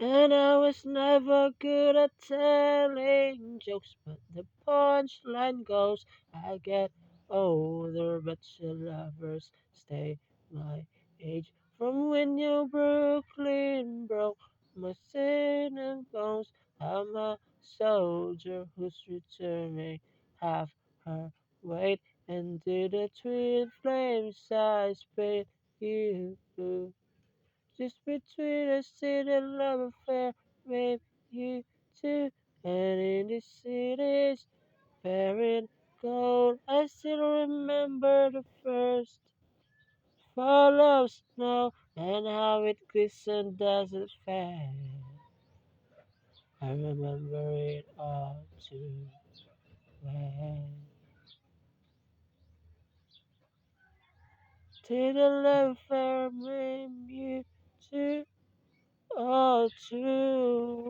And I was never good at telling jokes, but the punchline goes, I get older, but your lovers stay my age. From when you Brooklyn broke my sin and bones, I'm a soldier who's returning half her weight, and to the twin flames I spit you blue. Just between us in a love affair, maybe you too. And in the city's fair gold, I still remember the first fall of snow and how it glistened as it fell. I remember it all too well. To the love affair, maybe you too, all too